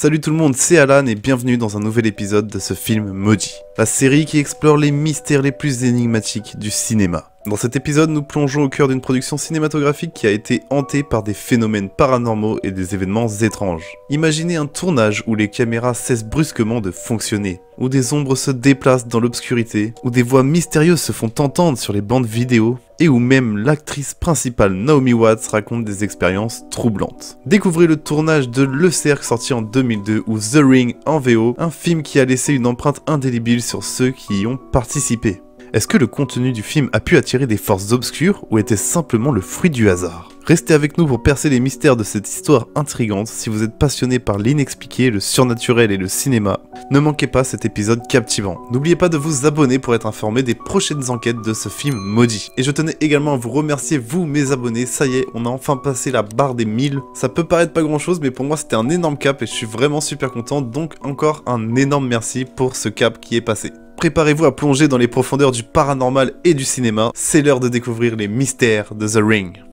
Salut tout le monde, c'est Alan et bienvenue dans un nouvel épisode de ce film Maudit, la série qui explore les mystères les plus énigmatiques du cinéma. Dans cet épisode, nous plongeons au cœur d'une production cinématographique qui a été hantée par des phénomènes paranormaux et des événements étranges. Imaginez un tournage où les caméras cessent brusquement de fonctionner, où des ombres se déplacent dans l'obscurité, où des voix mystérieuses se font entendre sur les bandes vidéo, et où même l'actrice principale Naomi Watts raconte des expériences troublantes. Découvrez le tournage de Le Cercle sorti en 2002 ou The Ring en VO, un film qui a laissé une empreinte indélébile sur ceux qui y ont participé. Est-ce que le contenu du film a pu attirer des forces obscures ou était simplement le fruit du hasard? Restez avec nous pour percer les mystères de cette histoire intrigante si vous êtes passionné par l'inexpliqué, le surnaturel et le cinéma. Ne manquez pas cet épisode captivant. N'oubliez pas de vous abonner pour être informé des prochaines enquêtes de ce film maudit. Et je tenais également à vous remercier, vous mes abonnés, ça y est, on a enfin passé la barre des 1000. Ça peut paraître pas grand chose, mais pour moi c'était un énorme cap et je suis vraiment super content, donc encore un énorme merci pour ce cap qui est passé. Préparez-vous à plonger dans les profondeurs du paranormal et du cinéma, c'est l'heure de découvrir les mystères de The Ring.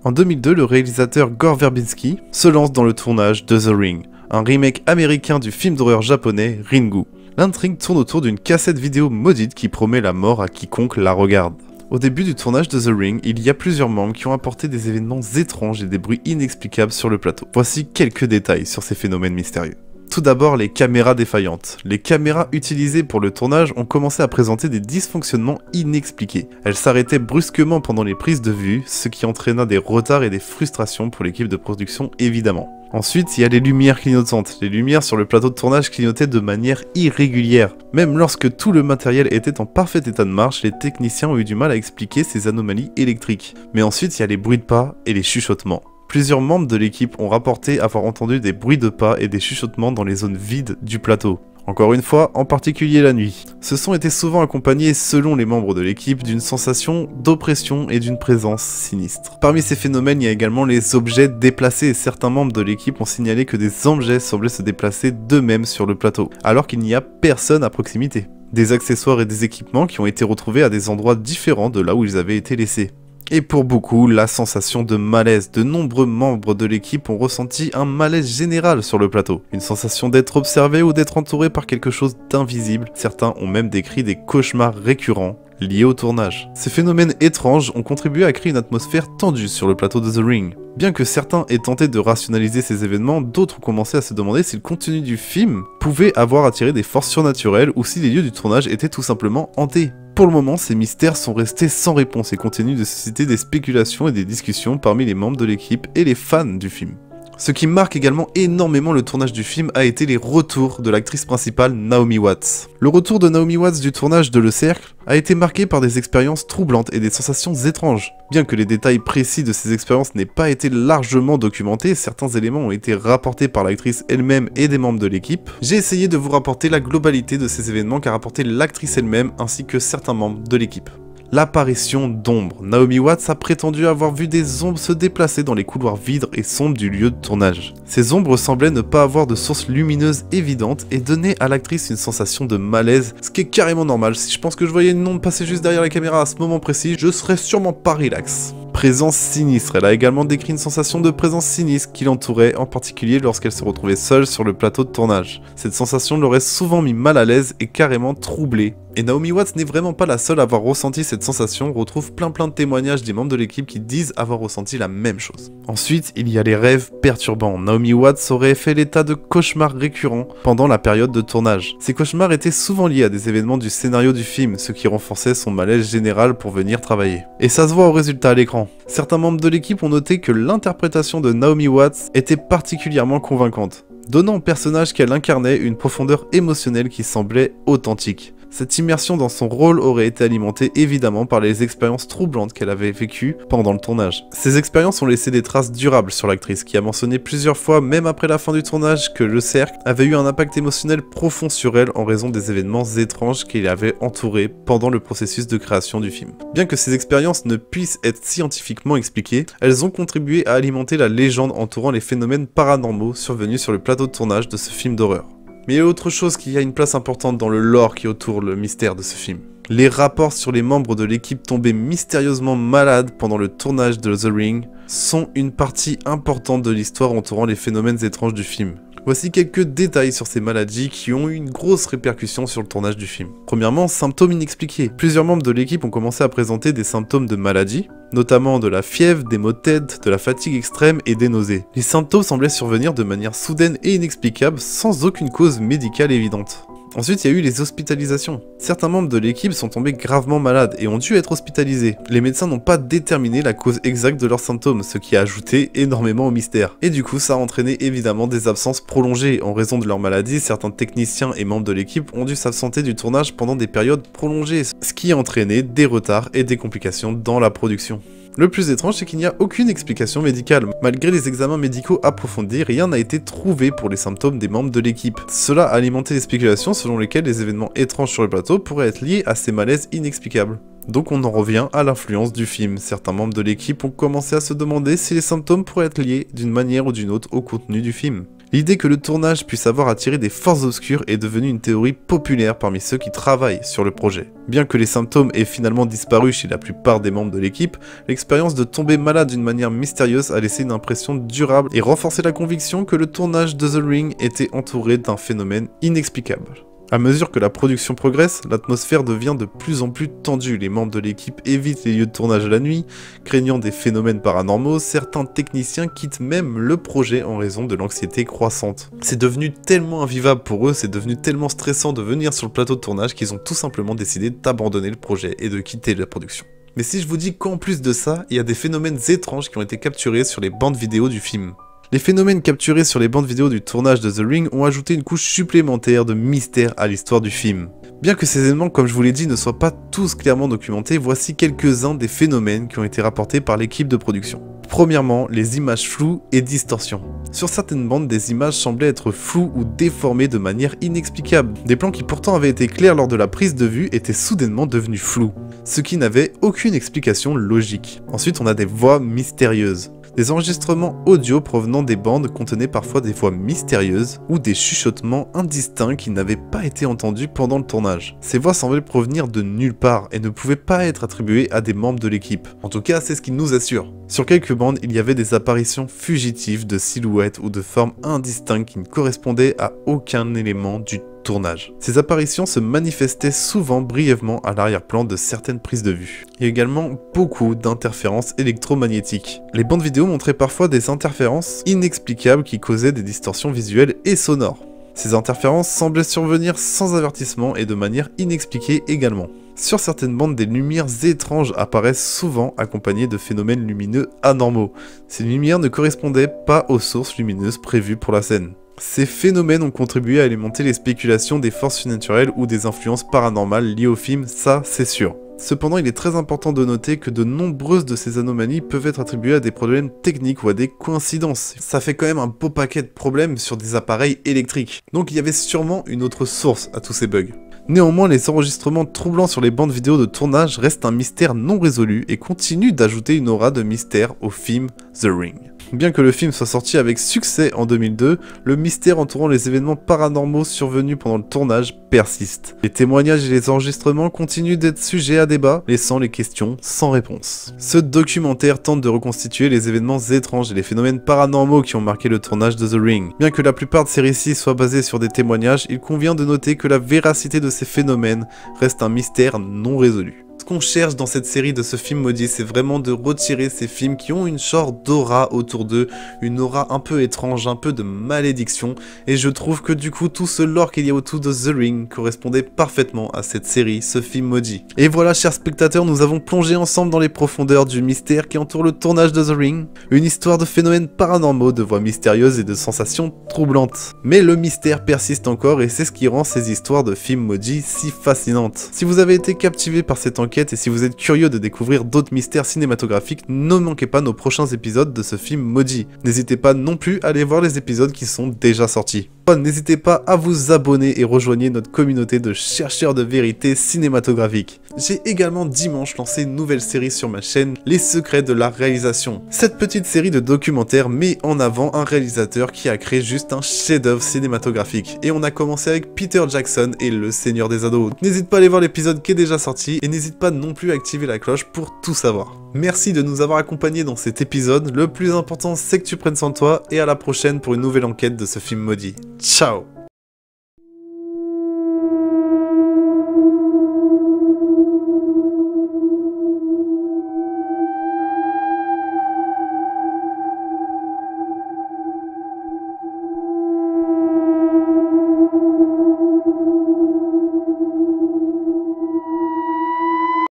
En 2002, le réalisateur Gore Verbinski se lance dans le tournage de The Ring, un remake américain du film d'horreur japonais Ringu. L'intrigue tourne autour d'une cassette vidéo maudite qui promet la mort à quiconque la regarde. Au début du tournage de The Ring, il y a plusieurs membres qui ont apporté des événements étranges et des bruits inexplicables sur le plateau. Voici quelques détails sur ces phénomènes mystérieux. Tout d'abord, les caméras défaillantes. Les caméras utilisées pour le tournage ont commencé à présenter des dysfonctionnements inexpliqués. Elles s'arrêtaient brusquement pendant les prises de vue, ce qui entraîna des retards et des frustrations pour l'équipe de production évidemment. Ensuite, il y a les lumières clignotantes. Les lumières sur le plateau de tournage clignotaient de manière irrégulière. Même lorsque tout le matériel était en parfait état de marche, les techniciens ont eu du mal à expliquer ces anomalies électriques. Mais ensuite, il y a les bruits de pas et les chuchotements. Plusieurs membres de l'équipe ont rapporté avoir entendu des bruits de pas et des chuchotements dans les zones vides du plateau. Encore une fois, en particulier la nuit. Ce son était souvent accompagné, selon les membres de l'équipe, d'une sensation d'oppression et d'une présence sinistre. Parmi ces phénomènes, il y a également les objets déplacés. Certains membres de l'équipe ont signalé que des objets semblaient se déplacer d'eux-mêmes sur le plateau, alors qu'il n'y a personne à proximité. Des accessoires et des équipements qui ont été retrouvés à des endroits différents de là où ils avaient été laissés. Et pour beaucoup, la sensation de malaise. De nombreux membres de l'équipe ont ressenti un malaise général sur le plateau. Une sensation d'être observé ou d'être entouré par quelque chose d'invisible. Certains ont même décrit des cauchemars récurrents liés au tournage. Ces phénomènes étranges ont contribué à créer une atmosphère tendue sur le plateau de The Ring. Bien que certains aient tenté de rationaliser ces événements, d'autres ont commencé à se demander si le contenu du film pouvait avoir attiré des forces surnaturelles ou si les lieux du tournage étaient tout simplement hantés. Pour le moment, ces mystères sont restés sans réponse et continuent de susciter des spéculations et des discussions parmi les membres de l'équipe et les fans du film. Ce qui marque également énormément le tournage du film a été les retours de l'actrice principale Naomi Watts. Le retour de Naomi Watts du tournage de Le Cercle a été marqué par des expériences troublantes et des sensations étranges. Bien que les détails précis de ces expériences n'aient pas été largement documentés, certains éléments ont été rapportés par l'actrice elle-même et des membres de l'équipe. J'ai essayé de vous rapporter la globalité de ces événements qu'a rapporté l'actrice elle-même ainsi que certains membres de l'équipe. L'apparition d'ombres. Naomi Watts a prétendu avoir vu des ombres se déplacer dans les couloirs vides et sombres du lieu de tournage. Ces ombres semblaient ne pas avoir de source lumineuse évidente et donnaient à l'actrice une sensation de malaise, ce qui est carrément normal. Si je pense que je voyais une ombre passer juste derrière la caméra à ce moment précis, je serais sûrement pas relax. Présence sinistre. Elle a également décrit une sensation de présence sinistre qui l'entourait, en particulier lorsqu'elle se retrouvait seule sur le plateau de tournage. Cette sensation l'aurait souvent mis mal à l'aise et carrément troublée. Et Naomi Watts n'est vraiment pas la seule à avoir ressenti cette sensation, on retrouve plein de témoignages des membres de l'équipe qui disent avoir ressenti la même chose. Ensuite, il y a les rêves perturbants. Naomi Watts aurait fait l'état de cauchemars récurrents pendant la période de tournage. Ces cauchemars étaient souvent liés à des événements du scénario du film, ce qui renforçait son malaise général pour venir travailler. Et ça se voit au résultat à l'écran. Certains membres de l'équipe ont noté que l'interprétation de Naomi Watts était particulièrement convaincante, donnant au personnage qu'elle incarnait une profondeur émotionnelle qui semblait authentique. Cette immersion dans son rôle aurait été alimentée évidemment par les expériences troublantes qu'elle avait vécues pendant le tournage. Ces expériences ont laissé des traces durables sur l'actrice qui a mentionné plusieurs fois, même après la fin du tournage, que Le Cercle avait eu un impact émotionnel profond sur elle en raison des événements étranges qui l'avaient entourée pendant le processus de création du film. Bien que ces expériences ne puissent être scientifiquement expliquées, elles ont contribué à alimenter la légende entourant les phénomènes paranormaux survenus sur le plateau de tournage de ce film d'horreur. Mais il y a autre chose qui a une place importante dans le lore qui entoure le mystère de ce film. Les rapports sur les membres de l'équipe tombés mystérieusement malades pendant le tournage de The Ring sont une partie importante de l'histoire entourant les phénomènes étranges du film. Voici quelques détails sur ces maladies qui ont eu une grosse répercussion sur le tournage du film. Premièrement, symptômes inexpliqués. Plusieurs membres de l'équipe ont commencé à présenter des symptômes de maladie, notamment de la fièvre, des maux de tête, de la fatigue extrême et des nausées. Les symptômes semblaient survenir de manière soudaine et inexplicable sans aucune cause médicale évidente. Ensuite, il y a eu les hospitalisations. Certains membres de l'équipe sont tombés gravement malades et ont dû être hospitalisés. Les médecins n'ont pas déterminé la cause exacte de leurs symptômes, ce qui a ajouté énormément au mystère. Et du coup, ça a entraîné évidemment des absences prolongées. En raison de leur maladie, certains techniciens et membres de l'équipe ont dû s'absenter du tournage pendant des périodes prolongées, ce qui a entraîné des retards et des complications dans la production. Le plus étrange, c'est qu'il n'y a aucune explication médicale. Malgré les examens médicaux approfondis, rien n'a été trouvé pour les symptômes des membres de l'équipe. Cela a alimenté les spéculations selon lesquelles les événements étranges sur le plateau pourraient être liés à ces malaises inexplicables. Donc on en revient à l'influence du film. Certains membres de l'équipe ont commencé à se demander si les symptômes pourraient être liés d'une manière ou d'une autre au contenu du film. L'idée que le tournage puisse avoir attiré des forces obscures est devenue une théorie populaire parmi ceux qui travaillent sur le projet. Bien que les symptômes aient finalement disparu chez la plupart des membres de l'équipe, l'expérience de tomber malade d'une manière mystérieuse a laissé une impression durable et renforcé la conviction que le tournage de The Ring était entouré d'un phénomène inexplicable. À mesure que la production progresse, l'atmosphère devient de plus en plus tendue. Les membres de l'équipe évitent les lieux de tournage la nuit, craignant des phénomènes paranormaux. Certains techniciens quittent même le projet en raison de l'anxiété croissante. C'est devenu tellement invivable pour eux, c'est devenu tellement stressant de venir sur le plateau de tournage qu'ils ont tout simplement décidé d'abandonner le projet et de quitter la production. Mais si je vous dis qu'en plus de ça, il y a des phénomènes étranges qui ont été capturés sur les bandes vidéo du film. Les phénomènes capturés sur les bandes vidéo du tournage de The Ring ont ajouté une couche supplémentaire de mystère à l'histoire du film. Bien que ces événements, comme je vous l'ai dit, ne soient pas tous clairement documentés, voici quelques-uns des phénomènes qui ont été rapportés par l'équipe de production. Premièrement, les images floues et distorsions. Sur certaines bandes, des images semblaient être floues ou déformées de manière inexplicable. Des plans qui pourtant avaient été clairs lors de la prise de vue étaient soudainement devenus flous, ce qui n'avait aucune explication logique. Ensuite, on a des voix mystérieuses. Des enregistrements audio provenant des bandes contenaient parfois des voix mystérieuses ou des chuchotements indistincts qui n'avaient pas été entendus pendant le tournage. Ces voix semblaient provenir de nulle part et ne pouvaient pas être attribuées à des membres de l'équipe. En tout cas, c'est ce qu'ils nous assurent. Sur quelques bandes, il y avait des apparitions fugitives de silhouettes ou de formes indistinctes qui ne correspondaient à aucun élément du tournage. Ces apparitions se manifestaient souvent brièvement à l'arrière-plan de certaines prises de vue. Il y a également beaucoup d'interférences électromagnétiques. Les bandes vidéo montraient parfois des interférences inexplicables qui causaient des distorsions visuelles et sonores. Ces interférences semblaient survenir sans avertissement et de manière inexpliquée également. Sur certaines bandes, des lumières étranges apparaissent souvent accompagnées de phénomènes lumineux anormaux. Ces lumières ne correspondaient pas aux sources lumineuses prévues pour la scène. Ces phénomènes ont contribué à alimenter les spéculations des forces surnaturelles ou des influences paranormales liées au film, ça c'est sûr. Cependant, il est très important de noter que de nombreuses de ces anomalies peuvent être attribuées à des problèmes techniques ou à des coïncidences. Ça fait quand même un beau paquet de problèmes sur des appareils électriques. Donc il y avait sûrement une autre source à tous ces bugs. Néanmoins, les enregistrements troublants sur les bandes vidéo de tournage restent un mystère non résolu et continuent d'ajouter une aura de mystère au film The Ring. Bien que le film soit sorti avec succès en 2002, le mystère entourant les événements paranormaux survenus pendant le tournage persiste. Les témoignages et les enregistrements continuent d'être sujets à débat, laissant les questions sans réponse. Ce documentaire tente de reconstituer les événements étranges et les phénomènes paranormaux qui ont marqué le tournage de The Ring. Bien que la plupart de ces récits soient basés sur des témoignages, il convient de noter que la véracité de ces phénomènes reste un mystère non résolu. Ce qu'on cherche dans cette série de ce film maudit, c'est vraiment de retirer ces films qui ont une sorte d'aura autour d'eux, une aura un peu étrange, un peu de malédiction, et je trouve que du coup tout ce lore qu'il y a autour de The Ring correspondait parfaitement à cette série, ce film maudit. Et voilà, chers spectateurs, nous avons plongé ensemble dans les profondeurs du mystère qui entoure le tournage de The Ring, une histoire de phénomènes paranormaux, de voix mystérieuses et de sensations troublantes. Mais le mystère persiste encore et c'est ce qui rend ces histoires de films maudits si fascinantes. Si vous avez été captivé par cette enquête et si vous êtes curieux de découvrir d'autres mystères cinématographiques, ne manquez pas nos prochains épisodes de ce film maudit. N'hésitez pas non plus à aller voir les épisodes qui sont déjà sortis. N'hésitez pas à vous abonner et rejoignez notre communauté de chercheurs de vérité cinématographique. j'ai également dimanche lancé une nouvelle série sur ma chaîne, Les secrets de la réalisation. Cette petite série de documentaires met en avant un réalisateur qui a créé juste un chef-d'œuvre cinématographique. Et on a commencé avec Peter Jackson et Le Seigneur des Anneaux. N'hésite pas à aller voir l'épisode qui est déjà sorti et n'hésite pas non plus à activer la cloche pour tout savoir. Merci de nous avoir accompagnés dans cet épisode, le plus important c'est que tu prennes soin de toi et à la prochaine pour une nouvelle enquête de ce film maudit. Ciao!